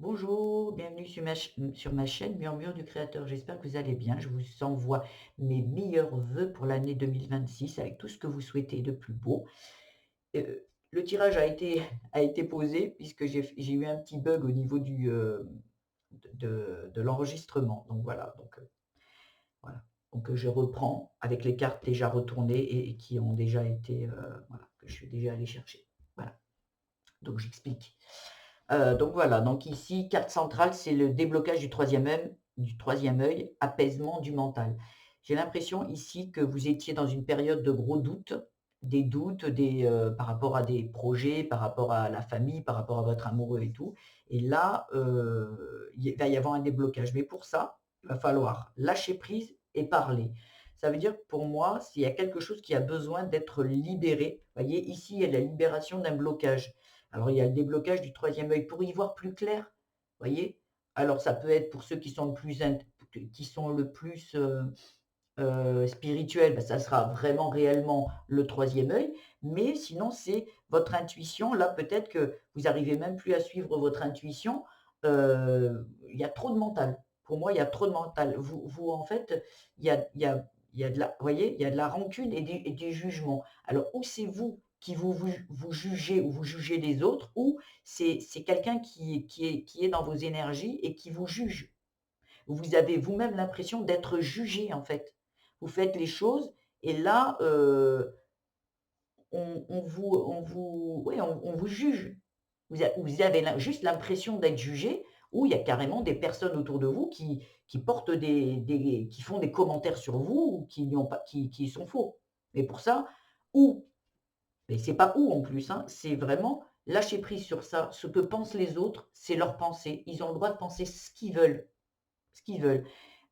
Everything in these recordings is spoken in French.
Bonjour, bienvenue sur ma chaîne Murmure du Créateur. J'espère que vous allez bien. Je vous envoie mes meilleurs vœux pour l'année 2026 avec tout ce que vous souhaitez de plus beau. Le tirage a été posé puisque j'ai eu un petit bug au niveau de l'enregistrement. Donc voilà, voilà. Je reprends avec les cartes déjà retournées et qui ont déjà été, voilà, que je suis déjà allé chercher. Voilà, donc j'explique. Donc voilà, donc ici, carte centrale, c'est le déblocage du troisième œil, apaisement du mental. J'ai l'impression ici que vous étiez dans une période de gros doutes, par rapport à des projets, par rapport à la famille, par rapport à votre amoureux et tout. Et là, il va y avoir un déblocage. Mais pour ça, il va falloir lâcher prise et parler. Ça veut dire, pour moi, s'il y a quelque chose qui a besoin d'être libéré, vous voyez, ici, il y a la libération d'un blocage. Alors, il y a le déblocage du troisième œil pour y voir plus clair, voyez? Alors, ça peut être pour ceux qui sont le plus, spirituels, bah, ça sera vraiment réellement le troisième œil, mais sinon, c'est votre intuition. Là, peut-être que vous arrivez même plus à suivre votre intuition, il y a trop de mental. Pour moi, il y a trop de mental. En fait, il y a de la vous voyez, il y a de la rancune et du jugement. Alors, ou c'est vous qui vous jugez ou vous jugez les autres, ou c'est quelqu'un qui est dans vos énergies et qui vous juge. Vous avez vous-même l'impression d'être jugé, en fait. Vous faites les choses et là, on vous juge. Vous avez juste l'impression d'être jugé ou il y a carrément des personnes autour de vous qui portent qui font des commentaires sur vous ou qui n'y ont pas qui sont faux. Mais pour ça, ou mais c'est pas ou en plus, hein, c'est vraiment lâcher prise sur ça. Ce que pensent les autres, c'est leur pensée. Ils ont le droit de penser ce qu'ils veulent.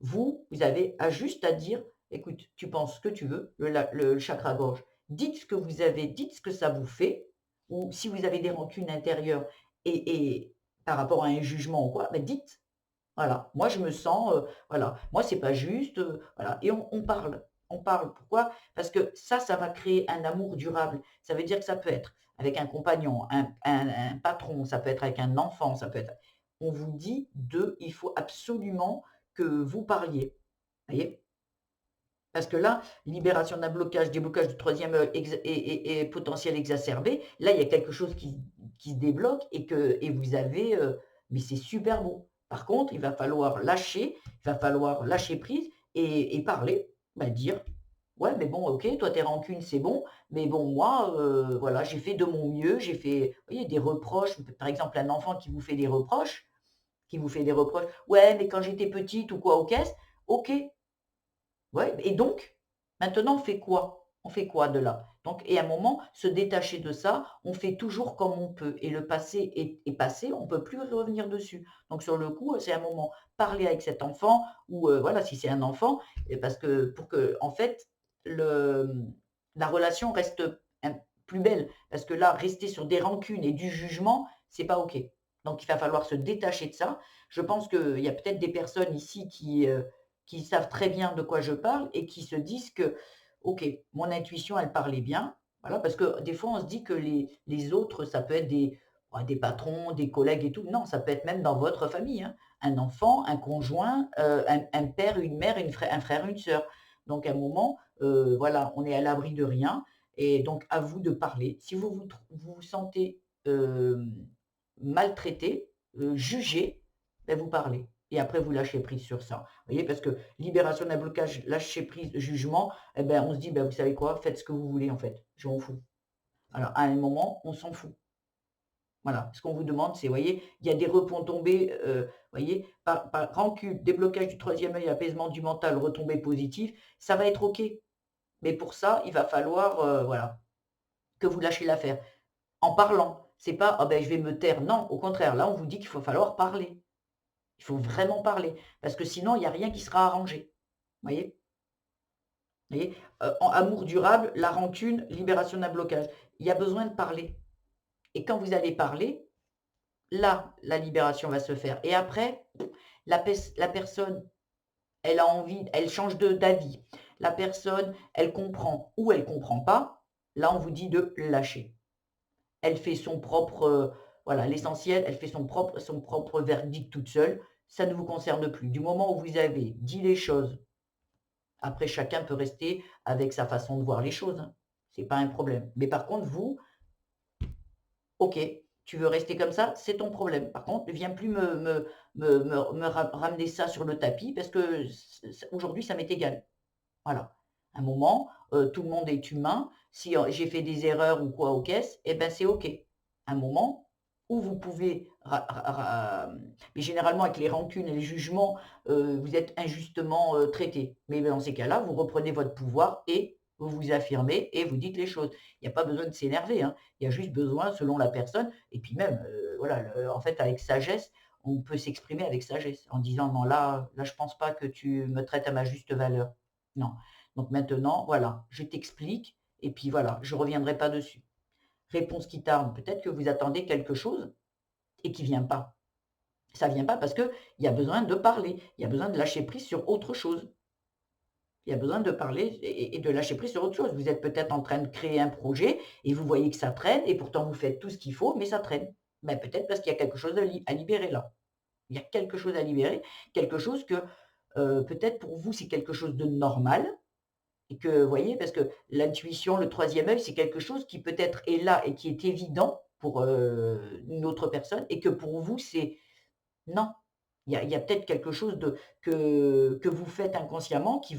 Vous avez juste à dire: «Écoute, tu penses ce que tu veux», le chakra gorge. Dites ce que vous avez, dites ce que ça vous fait, ou si vous avez des rancunes intérieures et par rapport à un jugement ou quoi, bah, dites. Voilà, moi je me sens, voilà, moi c'est pas juste, voilà et on parle. On parle. Pourquoi? Parce que ça va créer un amour durable. Ça veut dire que ça peut être avec un compagnon, un patron, ça peut être avec un enfant, ça peut être on vous dit de il faut absolument que vous parliez. Voyez? Parce que là, libération d'un blocage, déblocage du troisième œil et potentiel exacerbé, là, il y a quelque chose qui se débloque et vous avez, mais c'est super beau. Par contre, il va falloir lâcher prise et parler, bah, dire: «Ouais, mais bon, OK, toi tes rancunes, c'est bon, mais bon moi, voilà, j'ai fait de mon mieux, j'ai fait» vous voyez, des reproches, par exemple, un enfant qui vous fait des reproches: «Ouais, mais quand j'étais petite» ou quoi, OK, OK. Ouais et donc, maintenant on fait quoi? On fait quoi de là? Donc et à un moment, se détacher de ça, on fait toujours comme on peut et le passé est passé, on ne peut plus revenir dessus. Donc sur le coup, c'est un moment, parler avec cet enfant ou voilà, si c'est un enfant et parce que pour que en fait, la relation reste plus belle. Parce que là, rester sur des rancunes et du jugement, c'est pas OK. Donc il va falloir se détacher de ça. Je pense qu'il y a peut-être des personnes ici qui savent très bien de quoi je parle et qui se disent que: «OK, mon intuition, elle parlait bien». Voilà, parce que des fois, on se dit que les autres, ça peut être des patrons, des collègues et tout. Non, ça peut être même dans votre famille, hein. Un enfant, un conjoint, un père, une mère, un frère, une sœur. Donc à un moment, voilà, on est à l'abri de rien et donc à vous de parler. Si vous vous sentez, maltraité, jugé, beh, vous parlez et après vous lâchez prise sur ça. Vous voyez? Parce que libération d'un blocage, lâcher prise, jugement, et ben, on se dit: «Bah, vous savez quoi? Faites ce que vous voulez en fait, je m'en fous». Alors à un moment, on s'en fout. Voilà. Ce qu'on vous demande, c'est, vous voyez, il y a des retombées, voyez, par rancune, déblocage du troisième œil, apaisement du mental, retombées positives, ça va être OK. Mais pour ça, il va falloir, voilà, que vous lâchiez l'affaire. En parlant. C'est pas: «Ah ben, je vais me taire». Non, au contraire, là, on vous dit qu'il faut falloir parler. Il faut vraiment parler parce que sinon, il y a rien qui sera arrangé. Vous voyez? Vous voyez? En amour durable, la rancune, libération d'un blocage. Il y a besoin de parler et quand vous allez parler, là, la libération va se faire et après, la personne, elle a envie, elle change de d'avis. La personne, elle comprend ou elle comprend pas. Là, on vous dit de lâcher. Elle fait son propre, voilà, l'essentiel, elle fait son propre verdict toute seule, ça ne vous concerne plus. Du moment où vous avez dit les choses, après chacun peut rester avec sa façon de voir les choses, hein. C'est pas un problème. Mais par contre, vous, OK, tu veux rester comme ça, c'est ton problème. Par contre, ne viens plus me ramener ça sur le tapis parce que aujourd'hui, ça m'est égal. Voilà. Un moment, tout le monde est humain. Si, j'ai fait des erreurs ou quoi aux caisses, eh ben, c'est OK. Un moment où vous pouvez mais généralement avec les rancunes et les jugements, vous êtes injustement, traités. Mais dans ces cas-là, vous reprenez votre pouvoir et vous vous affirmez et vous dites les choses. Il n'y a pas besoin de s'énerver, hein. Il y a juste besoin, selon la personne et puis même, voilà, en fait, avec sagesse, on peut s'exprimer avec sagesse en disant: «Non, là, je pense pas que tu me traites à ma juste valeur. Non». Donc maintenant, voilà, je t'explique et puis voilà, je ne reviendrai pas dessus. Réponse qui tarde, peut-être que vous attendez quelque chose et qui vient pas. Ça vient pas parce qu'il y a besoin de parler, il y a besoin de lâcher prise sur autre chose. Il y a besoin de parler et de lâcher prise sur autre chose. Vous êtes peut-être en train de créer un projet et vous voyez que ça traîne et pourtant vous faites tout ce qu'il faut, mais ça traîne. Ben, peut-être parce qu'il y a quelque chose à libérer là. Il y a quelque chose à libérer, quelque chose que, peut-être pour vous, c'est quelque chose de normal. Et que, vous voyez, parce que l'intuition, le troisième œil, c'est quelque chose qui peut-être est là et qui est évident pour, une autre personne et que pour vous, c'est non. Il y a peut-être quelque chose que vous faites inconsciemment qui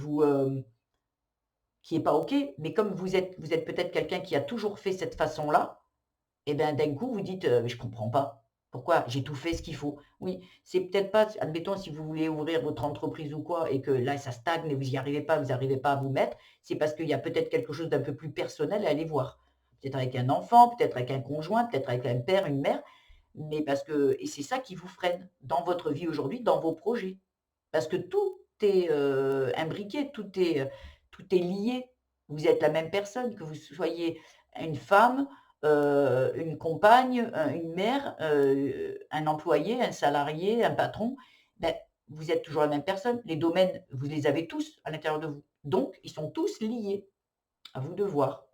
est pas OK, mais comme vous êtes peut-être quelqu'un qui a toujours fait cette façon-là, et ben, d'un coup, vous dites: «Mais je comprends pas. Pourquoi? J'ai tout fait ce qu'il faut». Oui, c'est peut-être pas admettons si vous voulez ouvrir votre entreprise ou quoi et que là, ça stagne et vous arrivez pas à vous mettre, c'est parce qu'il y a peut-être quelque chose d'un peu plus personnel à aller voir. Peut-être avec un enfant, peut-être avec un conjoint, peut-être avec un père, une mère, mais parce que et c'est ça qui vous freine dans votre vie aujourd'hui, dans vos projets. Parce que tout est, imbriqué, tout est lié. Vous êtes la même personne, que vous soyez une femme, une compagne, une mère, un employé, un salarié, un patron, ben, vous êtes toujours la même personne. Les domaines, vous les avez tous à l'intérieur de vous. Donc ils sont tous liés. À vous de voir.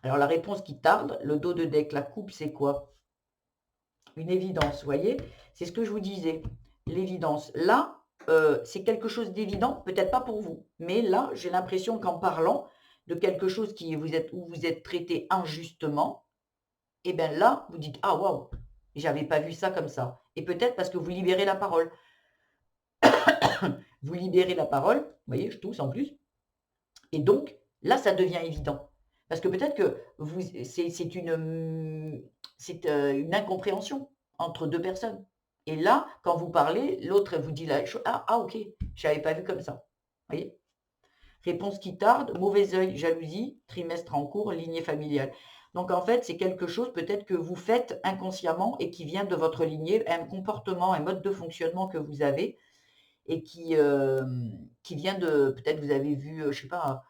Alors la réponse qui tarde, le dos de deck, la coupe, c'est quoi? Une évidence, vous voyez? C'est ce que je vous disais, l'évidence. Là, c'est quelque chose d'évident, peut-être pas pour vous, mais là, j'ai l'impression qu'en parlant de quelque chose qui où vous êtes traité injustement, et bien là, vous dites: «Ah waouh, j'avais pas vu ça comme ça» et peut-être parce que vous libérez la parole. Vous libérez la parole, vous voyez, je tousse en plus et donc là, ça devient évident. Parce que peut-être que vous une incompréhension entre 2 personnes et là, quand vous parlez, l'autre elle vous dit la chose «Ah OK, je l'avais pas vu comme ça». Vous voyez? Réponse qui tarde, mauvais œil, jalousie, trimestre en cours, lignée familiale. Donc en fait, c'est quelque chose peut-être que vous faites inconsciemment et qui vient de votre lignée, un comportement, un mode de fonctionnement que vous avez et qui vient de peut-être vous avez vu, je sais pas,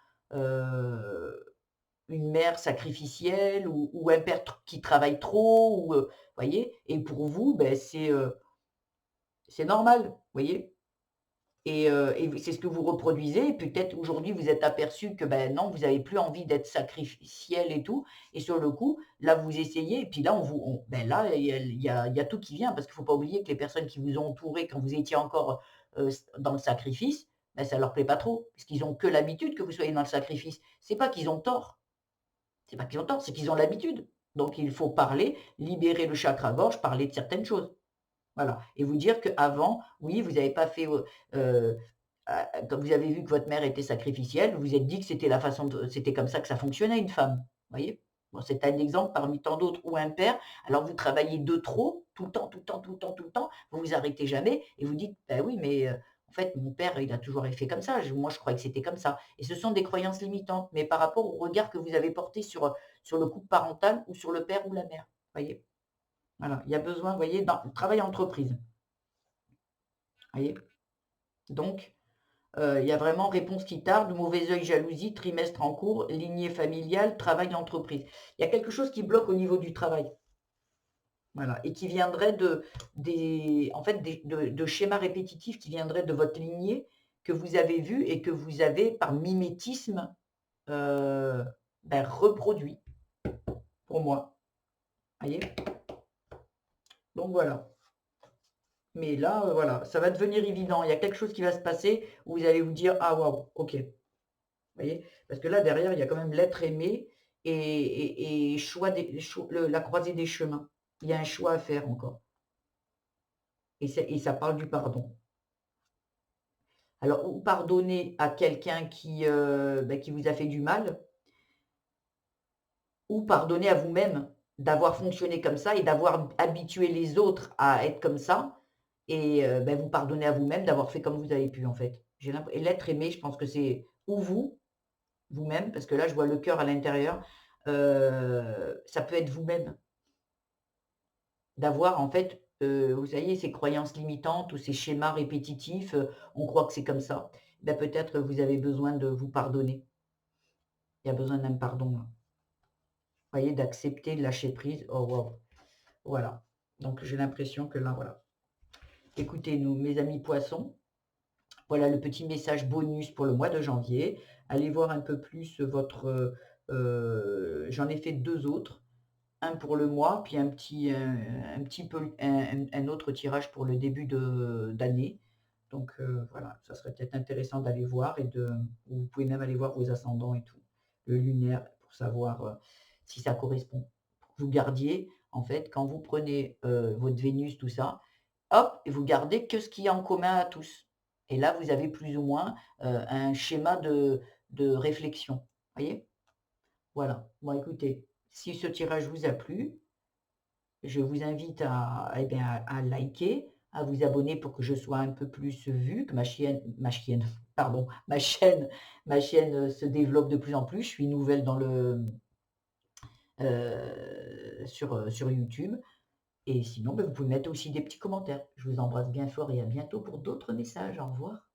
une mère sacrificielle ou un père qui travaille trop ou, voyez? Et pour vous, beh, c'est normal, vous voyez? Et c'est ce que vous reproduisez et peut-être aujourd'hui vous êtes aperçu que, ben, non, vous avez plus envie d'être sacrificiel et tout et sur le coup, là, vous essayez et puis là, ben, là, il y a tout qui vient parce qu'il faut pas oublier que les personnes qui vous ont entouré quand vous étiez encore, dans le sacrifice, ben, ça leur plaît pas trop, parce qu'ils ont que l'habitude que vous soyez dans le sacrifice. C'est pas qu'ils ont tort, c'est pas qu'ils ont tort, c'est qu'ils ont l'habitude. Donc il faut parler, libérer le chakra-gorge, parler de certaines choses. Voilà et vous dire qu'avant, oui, vous n'avez pas fait, quand vous avez vu que votre mère était sacrificielle, vous vous êtes dit que c'était comme ça que ça fonctionnait une femme, voyez? Bon, c'est un exemple parmi tant d'autres ou un père, alors vous travaillez de trop, tout le temps, tout le temps, tout le temps, tout le temps, vous vous arrêtez jamais et vous dites: «Bah oui, mais en fait, mon père, il a toujours fait comme ça, moi je croyais que c'était comme ça» et ce sont des croyances limitantes, mais par rapport au regard que vous avez porté sur le couple parental ou sur le père ou la mère, voyez? Voilà, il y a besoin, vous voyez, dans travail entreprise, voyez? Donc il y a vraiment réponse qui tarde, mauvais œil, jalousie, trimestre en cours, lignée familiale, travail entreprise. Il y a quelque chose qui bloque au niveau du travail, voilà et qui viendrait des en fait, de schémas répétitifs qui viendraient de votre lignée, que vous avez vu et que vous avez par mimétisme, heu, bah, reproduit, pour moi, voyez? Donc voilà. Mais là, voilà, ça va devenir évident. Il y a quelque chose qui va se passer où vous allez vous dire: «Ah waouh, OK». Vous voyez? Parce que là, derrière, il y a quand même l'être aimé et choix des cho le la croisée des chemins. Il y a un choix à faire encore et ça parle du pardon. Alors ou pardonner à quelqu'un qui vous a fait du mal ou pardonner à vous-même d'avoir fonctionné comme ça et d'avoir habitué les autres à être comme ça et vous pardonnez à vous-même d'avoir fait comme vous avez pu, en fait. J'ai l'imp et l'être aimé, je pense que c'est ou vous, vous-même, parce que là, je vois le cœur à l'intérieur, ça peut être vous-même. D'avoir en fait, vous voyez ces croyances limitantes ou ces schémas répétitifs, on croit que c'est comme ça. Peut-être vous avez besoin de vous pardonner. Il y a besoin d'un pardon, là. Vous voyez, d'accepter, de lâcher prise. Oh waouh! Voilà. Donc j'ai l'impression que là, voilà. Écoutez, nous, mes amis poissons, voilà le petit message bonus pour le mois de janvier. Allez voir un peu plus votre, j'en ai fait 2 autres. Un pour le mois, puis un petit peu un autre tirage pour le début de d'année. Donc voilà, ça serait peut-être intéressant d'aller voir et vous pouvez même aller voir vos ascendants et tout, le lunaire pour savoir, si ça correspond. Pour que vous gardiez, en fait, quand vous prenez, votre Vénus, tout ça, hop et vous gardez que ce qu'il y a en commun à tous. Et là, vous avez plus ou moins, un schéma de réflexion. Voyez? Voilà. Bon écoutez, si ce tirage vous a plu, je vous invite à liker, à vous abonner pour que je sois un peu plus vue, que pardon, ma chaîne, se développe de plus en plus. Je suis nouvelle sur YouTube et sinon, vous pouvez mettre aussi des petits commentaires. Je vous embrasse bien fort et à bientôt pour d'autres messages. Au revoir.